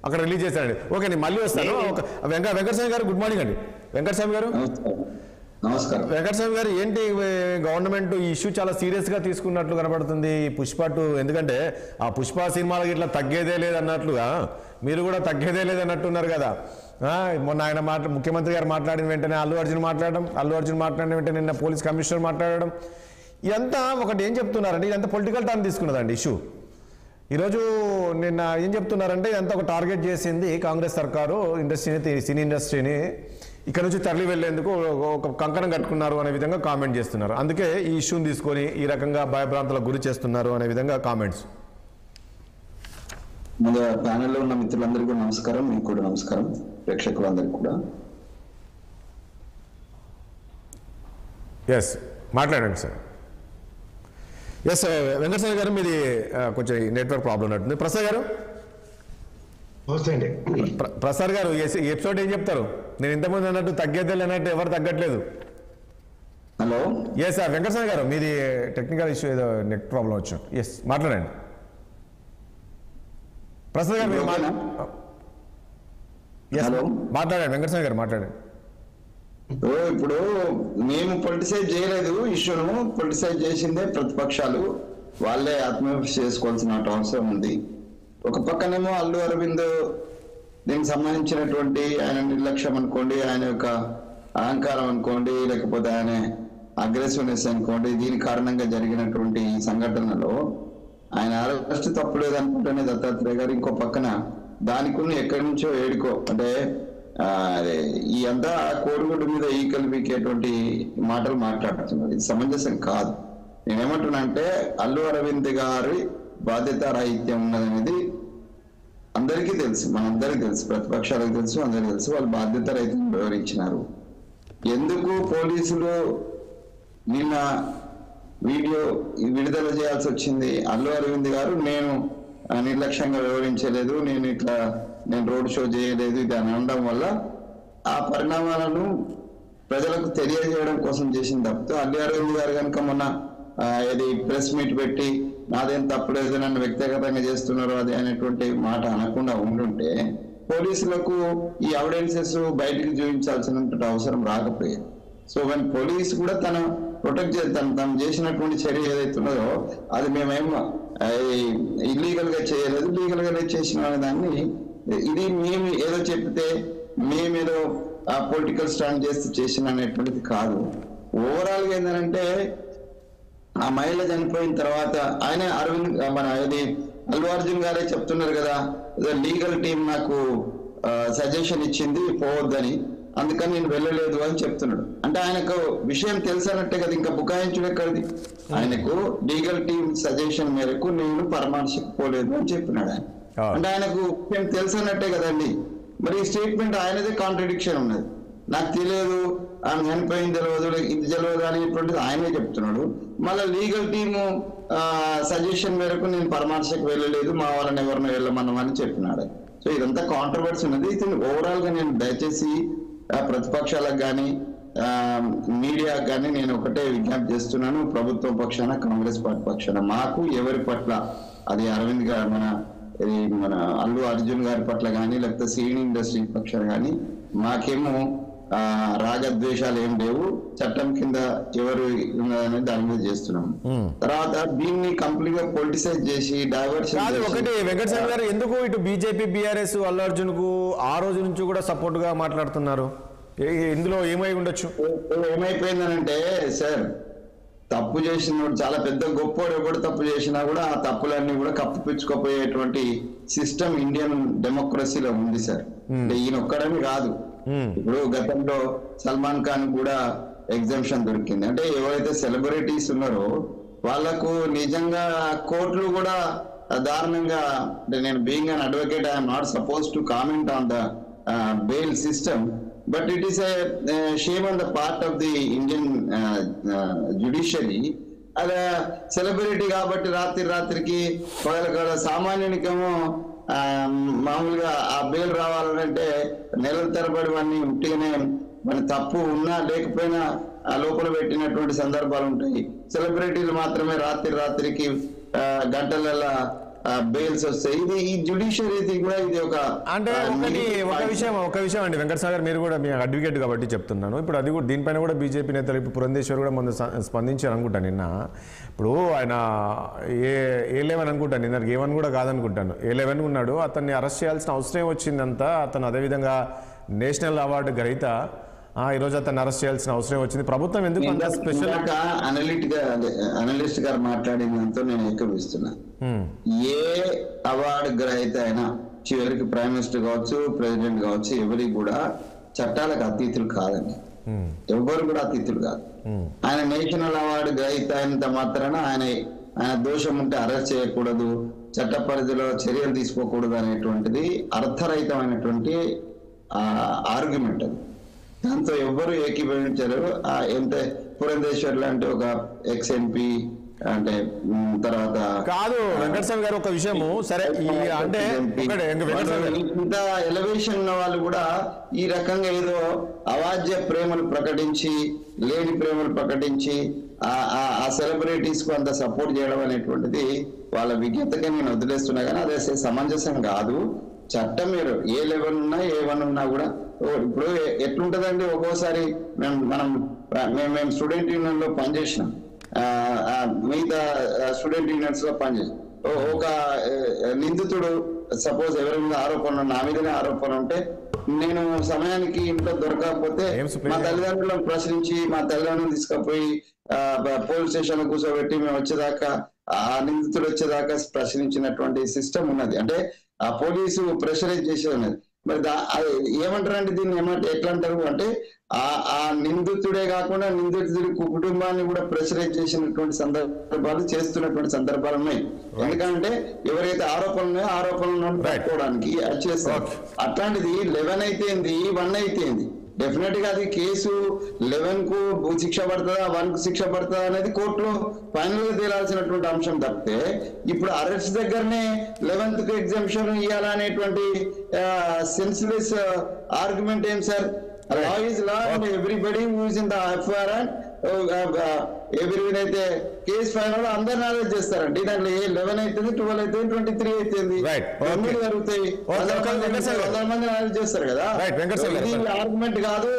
అక్కడ రిలీజ్ చేశారండి. ఓకే, నేను మళ్ళీ వస్తాను. వెంకటస్వామి గారు గుడ్ మార్నింగ్ అండి. వెంకటస్వామి గారు నమస్కారం. వెంకటస్వామి గారు, ఏంటి గవర్నమెంట్ ఈ ఇష్యూ చాలా సీరియస్గా తీసుకున్నట్లు కనబడుతుంది పుష్ప 2. ఎందుకంటే ఆ పుష్ప సినిమాలకి ఇట్లా తగ్గేదే లేదన్నట్లుగా మీరు కూడా తగ్గేదే లేదన్నట్టున్నారు కదా. మొన్న ఆయన ముఖ్యమంత్రి గారు మాట్లాడిన వెంటనే అల్లు అర్జున్ మాట్లాడిన వెంటనే నిన్న పోలీస్ కమిషనర్ మాట్లాడడం, ఇదంతా ఒకటి ఏం చెప్తున్నారంటే ఇదంతా పొలిటికల్ టర్న్ తీసుకున్నదండి ఇష్యూ. ఈరోజు నిన్న ఏం చెప్తున్నారంటే ఇదంతా ఒక టార్గెట్ చేసింది కాంగ్రెస్ సర్కారు సినీ ఇండస్ట్రీని ఇక్కడ నుంచి తరలి వెళ్లేందుకు ఒక కంకణం కట్టుకున్నారు అనే విధంగా కామెంట్ చేస్తున్నారు. అందుకే ఈ ఇష్యూని తీసుకొని ఈ రకంగా భయభ్రాంతులకు గురి చేస్తున్నారు అనే విధంగా కామెంట్స్. ముందు ప్యానెల్లో ఉన్న మిత్రులందరికీ కూడా నమస్కారం, మీకు కూడా నమస్కారం, ప్రేక్షకులందరికీ కూడా. ఎస్, మాట్లాడండి సార్. ఎస్ వెంకటస్వామి గారు, మీది కొంచెం నెట్వర్క్ ప్రాబ్లం ఉన్నట్టుంది. ప్రసాద్ గారు ప్రసాద్ గారు ఈ ఎపిసోడ్ ఏం చెప్తారు? నేను ఇంతకుముందు అన్నట్టు తగ్గేదే అన్నట్టు ఎవరు తగ్గట్లేదు. హలో, ఎస్ సార్ వెంకటస్వామి గారు, మీది టెక్నికల్ ఇష్యూ ఏదో నెట్ ప్రాబ్లం వచ్చు. ఎస్, మాట్లాడండి ప్రసాద్ గారు. మీరు మాట్లాడండి వెంకటస్వామి గారు, మాట్లాడండి. ఇప్పుడు మేము పొలిటిసైజ్ చేయలేదు ఇష్యూను, పొలిటిసైజ్ చేసిందే ప్రతిపక్షాలు. వాళ్ళే ఆత్మవిమర్శ చేసుకోవాల్సిన అవసరం ఉంది. ఒక పక్కనేమో అల్లు అరవింద్ దీనికి సంబంధించినటువంటి ఆయన నిర్లక్ష్యం అనుకోండి, ఆయన యొక్క అహంకారం అనుకోండి, లేకపోతే ఆయన అగ్రెసివ్నెస్ అనుకోండి, దీని కారణంగా జరిగినటువంటి ఈ సంఘటనలో ఆయన అరెస్ట్ తప్పులేదు అనుకుంటేనే దత్తాత్రేయ గారు ఇంకో పక్కన దానికి ఎక్కడి నుంచో ఏడుకో అంటే ఈ అంతా కోడిగుడ్డు మీద ఈకలు వీకేటువంటి మాటలు మాట్లాడుతున్నారు. ఇది సమంజసం కాదు. నేనేమంటున్నా అంటే అల్లు అరవింద్ గారి బాధ్యత రాహిత్యం ఉన్నదనేది అందరికీ తెలుసు, మనందరికీ తెలుసు, ప్రతిపక్షాలకు తెలుసు, అందరికీ తెలుసు. వాళ్ళు బాధ్యత రహితం వివరించినారు. ఎందుకు పోలీసులు నిన్న వీడియో విడుదల చేయాల్సి వచ్చింది? అల్లు అరవింద్ గారు నేను నిర్లక్ష్యంగా వివరించలేదు, నేను రోడ్ షో చేయలేదు, ఇది అని అనడం వల్ల ఆ పరిణామాలను ప్రజలకు తెలియజేయడం కోసం చేసిన తప్పితే అల్లు అరవింద్ గారు కనుక మొన్న ఇది ప్రెస్ మీట్ పెట్టి నాదేం తప్పులేదు, నన్ను వ్యక్తిగతంగా చేస్తున్నారు అది అనేటువంటి మాట అనకుండా ఉండుంటే పోలీసులకు ఈ ఎవిడెన్సెస్ బయటికి చూపించాల్సినటువంటి అవసరం రాకపోయేది. సో వన్ పోలీస్ కూడా తన ప్రొటెక్ట్ చేస్తాను, తను చేసినటువంటి చర్య ఏదైతే ఉన్నదో అది మేమేమో ఇల్లీగల్ గా చేయలేదు, లీగల్ గా చేసిన దాన్ని ఇది మేము ఏదో చెప్తే మేమేదో పొలిటికల్ స్టాండ్ చేస్తూ చేసిన అనేటువంటిది కాదు. ఓవరాల్ గా ఏంటంటే ఆ మహిళ చనిపోయిన తర్వాత ఆయన అల్లు అర్జున్ గారే చెప్తున్నారు కదా, లీగల్ టీం నాకు సజెషన్ ఇచ్చింది పోవద్దని, అందుకని నేను వెళ్ళలేదు అని చెప్తున్నాడు. అంటే ఆయనకు విషయం తెలుసన్నట్టే కదా, ఇంకా బుకాయించుడు ఎక్కడిది? ఆయనకు లీగల్ టీం సజెషన్ మేరకు నేను పరామర్శకు పోలేదు అని చెప్పినాడు ఆయన. అంటే ఆయనకు విషయం తెలుసన్నట్టే కదండి. మరి ఈ స్టేట్మెంట్ ఆయనదే కాంట్రడిక్షన్ ఉన్నది. నాకు తెలియదు, ఆమె చనిపోయింది తెలియదు, ఇది తెలియదు అనేటువంటిది ఆయనే చెప్తున్నాడు. మళ్ళీ లీగల్ టీము సజెషన్ మేరకు నేను పరామర్శకు వెళ్ళలేదు, మా వాళ్ళని ఎవరిని వెళ్ళమన్నామని చెప్పినాడు. సో ఇదంతా కాంట్రవర్సీ ఉన్నది. ఇది ఓవరాల్ గా నేను దయచేసి ప్రతిపక్షాలకు కానీ మీడియాకు కానీ నేను ఒకటే విజ్ఞప్తి చేస్తున్నాను. ప్రభుత్వం పక్షాన, కాంగ్రెస్ పార్టీ పక్షాన మాకు ఎవరి పట్ల, అది అరవింద్ గారు మన అల్లు అర్జున్ గారి పట్ల కానీ లేకపోతే సినీ ఇండస్ట్రీ పక్షాన కానీ మాకేమో రాగద్వేషాలు ఏం లేవు. చట్టం కింద ఎవరు ఉన్నదని దాని మీద చేస్తున్నాం. తర్వాత దీన్ని కంప్లీట్ గా పొలిటిసైజ్ చేసి డైవర్షన్. ఒకటి వెంకటస్వామి గారు, ఎందుకు ఇటు బీజేపీ బీఆర్ఎస్ అల్లు అర్జున్ కు ఆ రోజు నుంచి కూడా సపోర్ట్ గా మాట్లాడుతున్నారు? ఇందులో ఏమై ఉండొచ్చు? ఏమైపోయిందనంటే సార్, తప్పు చేసిన చాలా పెద్ద గొప్పోడు ఎవడు తప్పు చేసినా కూడా ఆ తప్పులన్నీ కూడా కప్పిపుచ్చుకోపోయేటువంటి సిస్టమ్ ఇండియన్ డెమోక్రసీలో ఉంది సార్. ఈయన ఒక్కడని కాదు. ఇప్పుడు గతంలో సల్మాన్ ఖాన్ కూడా ఎగ్జామ్షన్ దొరికింది. అంటే ఎవరైతే సెలబ్రిటీస్ ఉన్నారో వాళ్ళకు నిజంగా కోర్టులు కూడా దారుణంగా, అంటే నేను being an advocate I'm not suppose to comment on the bail system, but it is a shame on the part of the Indian judiciary. అలా సెలబ్రిటీ కాబట్టి రాత్రికి పగలకాల సామాన్యునికేమో మామూలుగా ఆ బెయిల్ రావాలంటే నెలల తరబడి వాడిని ఉట్టిగానే మన తప్పు ఉన్నా లేకపోయినా ఆ లోపల పెట్టినటువంటి సందర్భాలు ఉంటాయి. సెలబ్రిటీలు మాత్రమే రాత్రికి గంటలలో బెయిల్స్ వస్తాయి. ఇది ఈ జ్యుడిషియరీ కూడా ఇది ఒక అంటే ఒక విషయం అండి వెంకట సాగర్, మీరు కూడా మీ అడ్వకేట్ కాబట్టి చెప్తున్నాను. ఇప్పుడు అది కూడా దీనిపైన కూడా బీజేపీ నేతలు ఇప్పుడు పురంధేశ్వర్ కూడా మొన్న స్పందించారు అనుకుంటాను నిన్న. ఇప్పుడు ఆయన A11 అనుకుంటాను, నిన్న A1 కూడా కాదనుకుంటాను, A11 ఉన్నాడు. అతన్ని అరెస్ట్ చేయాల్సిన అవసరం వచ్చిందంతా. అతను అదేవిధంగా నేషనల్ అవార్డు గ్రహీత, ఈరోజు అతన్ని అరెస్ట్ చేయాల్సిన అవసరం వచ్చింది. ప్రభుత్వం ఎందుకు అంత స్పెషల్? అనలిస్ట్ గారు మాట్లాడినంత నేను ఏకీభవిస్తున్నా. ఏ అవార్డు గ్రహీత అయినా చివరికి ప్రైమ్ మినిస్టర్ కావచ్చు, ప్రెసిడెంట్ కావచ్చు, ఎవరికి కూడా చట్టాలకు అతీతులు కాదండి. ఎవరు కూడా అతీతులు కాదు. ఆయన నేషనల్ అవార్డు గ్రహీత అయినంత మాత్రాన ఆయన దోషం ఉంటే అరెస్ట్ చేయకూడదు, చట్ట పరిధిలో చర్యలు తీసుకోకూడదు అనేటువంటిది అర్థరహితమైనటువంటి ఆర్గ్యుమెంట్ అది. దాంతో ఎవ్వరు ఏకీభవించారు. ఎంత పురంధేశ్వర్ లాంటి ఒక ఎక్స్-ఎంపీ అంటే తర్వాత కాదు వెంకటస్వామి గారు ఒక విషయము సరే, అంటే ఇంత ఎలివేషన్ ఉన్న వాళ్ళు కూడా ఈ రకంగా ఏదో అవాజ్య ప్రేమలు ప్రకటించి, లేని ప్రేమలు ప్రకటించి ఆ సెలబ్రిటీస్ కు అంత సపోర్ట్ చేయడం అనేటువంటిది వాళ్ళ విజ్ఞతగా నేను వదిలేస్తున్నా. కానీ అదే సమంజసం కాదు. చట్టం మీరు A11 ఉన్నా A1 ఉన్నా కూడా ఇప్పుడు ఎట్లుంటదండి, ఒక్కోసారి మేము స్టూడెంట్ యూనియన్ లో పనిచేసినాం, మిగతా స్టూడెంట్ యూనియన్స్ లో పనిచేసాం. ఒక నిందితుడు సపోజ్ ఎవరి మీద ఆరోపణ, నా మీదనే ఆరోపణ ఉంటే నేను సమయానికి ఇంట్లో దొరకకపోతే మా తల్లిదండ్రులను ప్రశ్నించి మా తల్లిదండ్రులను తీసుకుపోయి పోలీస్ స్టేషన్ లో కూర్చోబెట్టి మేము వచ్చేదాకా, ఆ నిందితుడు వచ్చేదాకా ప్రశ్నించినటువంటి సిస్టమ్ ఉన్నది. అంటే ఆ పోలీసు ప్రెషరైజ్ చేసేది ఉన్నది. మరి ఏమంటారంటే దీన్ని ఎట్లా అంటారు అంటే ఆ నిందితుడే కాకుండా నిందితుడి కుటుంబాన్ని కూడా ప్రెషరైజ్ చేసినటువంటి సందర్భాలు, చేస్తున్నటువంటి సందర్భాలు ఉన్నాయి. ఎందుకంటే ఎవరైతే ఆరోపణలు ఉన్నాయో ఆరోపణలను పట్టుకోవడానికి అది చేస్తారు. అట్లాంటిది 11 అయితే ఏంది, 1 అయితే ఏంది, డెఫినెట్ గా అది కేసు 11 కు శిక్ష పడుతుందా 1 కు శిక్ష పడుతుందా అనేది కోర్టులో ఫైనల్ గా తేలాల్సినటువంటి అంశం తప్పితే ఇప్పుడు అరెస్ట్ దగ్గరనే 11th కు ఎగ్జామ్షన్ ఇవ్వాలనేటువంటి సెన్స్లెస్ ఆర్గ్యుమెంట్ ఏం sir? Law is law and everybody who is in the FIR and ఎవరిని అయితే కేసు ఫైనల్ అందరు నాలెడ్జ్ చేస్తారండి. దాంట్లో 11 అయితే 12 అయితే 23 అయితే జరుగుతాయి, 100 మంది నాలెడ్జ్ చేస్తారు కదా. ఇది ఆర్గ్యుమెంట్ కాదు,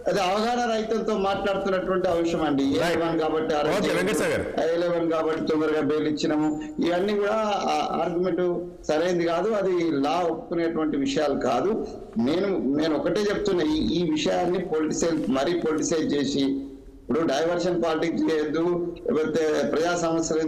అది అవగాహన రహితంతో మాట్లాడుతున్నటువంటి అంశం అండి. A11 కాబట్టి 11 కాబట్టి తొందరగా బెయిల్ ఇచ్చినాము, ఇవన్నీ కూడా ఆర్గ్యుమెంట్ సరైనది కాదు. అది లా ఒప్పుకునేటువంటి విషయాలు కాదు. నేను ఒకటే చెప్తున్నా, ఈ విషయాన్ని మరీ పొలిటిసైజ్ చేసి ఇప్పుడు డైవర్షన్ పాలిటిక్స్ చేయొద్దు, లేకపోతే ప్రజా సమస్యలు